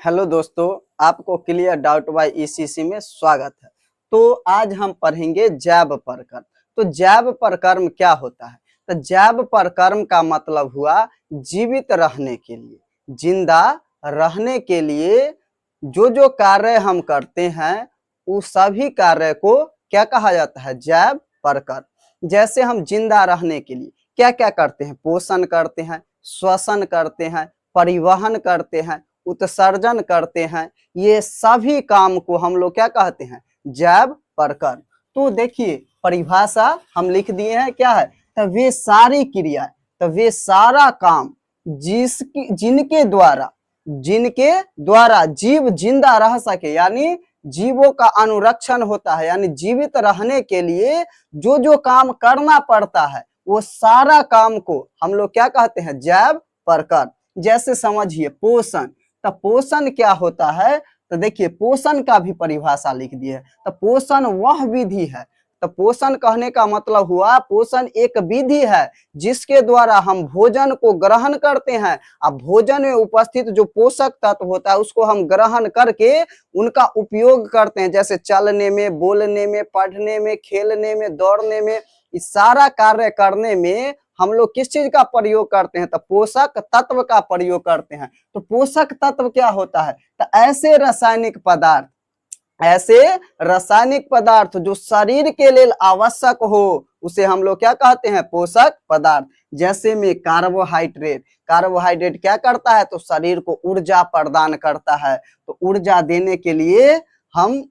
Hello दोस्तों, आपको clear doubt bye ECC में स्वागत है। तो आज हम पढ़ेंगे जैव परकर्म। तो जैव परकर्म क्या होता है? तो जैव परकर्म का मतलब हुआ जीवित रहने के लिए, जिंदा रहने के लिए जो कार्य हम करते हैं उस सभी कार्य को क्या कहा जाता है? जैव परकर्म। जैसे हम जिंदा रहने के लिए क्या क्या करते हैं? पोषण करते हैं, श्वसन करते हैं, परिवहन करते हैं, उत्सर्जन करते हैं। ये सभी काम को हम लोग क्या कहते हैं? जैव परकर्म। तो देखिए परिभाषा हम लिख दिए हैं, क्या है? तो वे सारी क्रियाएं, तो वे सारा काम जिनके द्वारा जीव जिंदा रह सके, यानी जीवों का अनुरक्षण होता है, यानी जीवित रहने के लिए जो काम करना पड़ता है वो सारा काम को हम लोग क्या कहते हैं? जैव परकर्म। जैसे समझिए पोषण, तो पोषण क्या होता है? तो देखिए पोषण का भी परिभाषा लिख दी है। तो पोषण वह विधि है, तो पोषण कहने का मतलब हुआ पोषण एक विधि है जिसके द्वारा हम भोजन को ग्रहण करते हैं। अब भोजन में उपस्थित जो पोषक तत्व होता है उसको हम ग्रहण करके उनका उपयोग करते हैं, जैसे चलने में, बोलने में, पढ़ने में, खेलने में, दौड़ने में। इस सारा कार्य करने में हम लोग किस चीज का प्रयोग करते हैं? तो पोषक तत्व का प्रयोग करते हैं। तो पोषक तत्व क्या होता है? तो ऐसे रासायनिक पदार्थ जो शरीर के लिए आवश्यक हो उसे हम लोग क्या कहते हैं? पोषक पदार्थ। जैसे में कार्बोहाइड्रेट क्या करता है? तो शरीर को ऊर्जा प्रदान करता है। तो ऊर्जा देने के लिए हम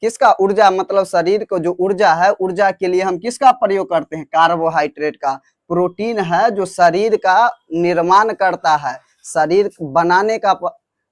किसका ऊर्जा, मतलब शरीर को जो ऊर्जा है, ऊर्जा के लिए हम किसका प्रयोग करते हैं? कार्बोहाइड्रेट का। प्रोटीन है जो शरीर का निर्माण करता है, शरीर बनाने का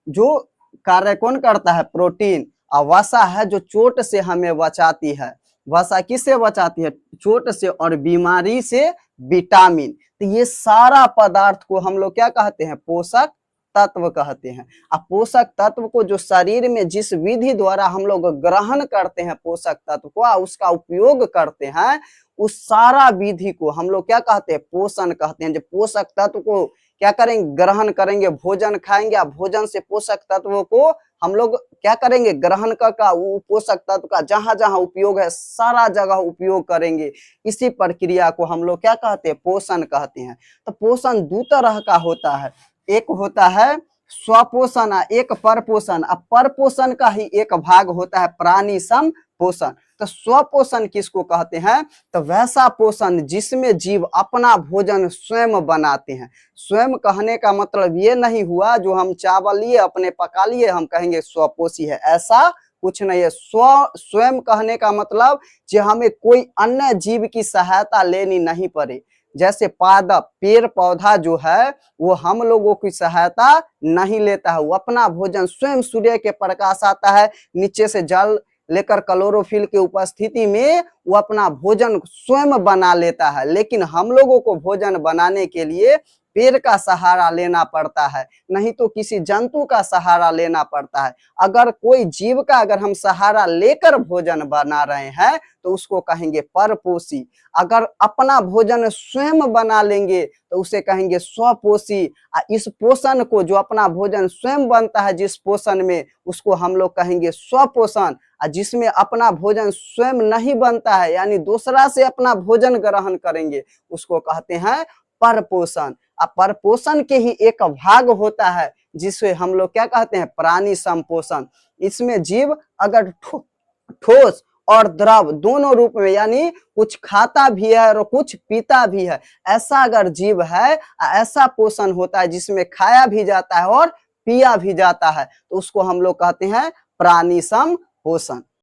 जो कार्य कौन करता है? प्रोटीन। और वसा है जो चोट से हमें बचाती है। वसा किससे बचाती है? चोट से। और बीमारी से विटामिन। तो ये सारा पदार्थ को हम लोग क्या कहते हैं? पोषक तत्व कहते हैं। अब पोषक तत्व को जो शरीर में जिस विधि द्वारा हम लोग ग्रहण करते हैं पोषक तत्व को, उसका उपयोग करते हैं, उस सारा विधि को हम लोग क्या कहते हैं? पोषण कहते हैं। जो पोषक तत्व को क्या करेंगे? ग्रहण करेंगे, भोजन खाएंगे, भोजन से पोषक तत्वों को हम लोग क्या करेंगे? ग्रहण कर वो पोषक तत्व का जहां जहां उपयोग है सारा जगह उपयोग करेंगे। इसी प्रक्रिया को हम लोग क्या कहते हैं? पोषण कहते हैं। तो पोषण दो तरह का होता है, एक होता है स्वपोषण, एक परपोषण। अब परपोषण का ही एक भाग होता है प्राणी सम पोषण। तो स्वपोषण किसको कहते हैं? तो वैसा पोषण जिसमें जीव अपना भोजन स्वयं बनाते हैं। स्वयं कहने का मतलब ये नहीं हुआ जो हम चावल लिए अपने पका लिए हम कहेंगे स्वपोषी है, ऐसा कुछ नहीं है। स्वयं कहने का मतलब जो हमें कोई अन्य जीव की सहायता लेनी नहीं पड़े। जैसे पादप, पेड़ पौधा जो है वो हम लोगों की सहायता नहीं लेता है, वो अपना भोजन स्वयं, सूर्य के प्रकाश आता है, नीचे से जल लेकर क्लोरोफिल की उपस्थिति में वो अपना भोजन स्वयं बना लेता है। लेकिन हम लोगों को भोजन बनाने के लिए पेड़ का सहारा लेना पड़ता है, नहीं तो किसी जंतु का सहारा लेना पड़ता है। अगर कोई जीव का अगर हम सहारा लेकर भोजन बना रहे हैं तो उसको कहेंगे परपोषी। अगर अपना भोजन स्वयं बना लेंगे तो उसे कहेंगे स्वपोषी। इस पोषण को, जो अपना भोजन स्वयं बनता है जिस पोषण में, उसको हम लोग कहेंगे स्वपोषण। जिसमें अपना भोजन स्वयं नहीं बनता है, यानी दूसरा से अपना भोजन ग्रहण करेंगे, उसको कहते हैं परपोषण। परपोषण के ही एक भाग होता है जिसे हम लोग क्या कहते हैं? प्राणी संपोषण। इसमें जीव अगर ठोस और द्रव दोनों रूप में, यानी कुछ खाता भी है और कुछ पीता भी है, ऐसा अगर जीव है, ऐसा पोषण होता है जिसमें खाया भी जाता है और पिया भी जाता है, तो उसको हम लोग कहते हैं प्राणी संपोषण।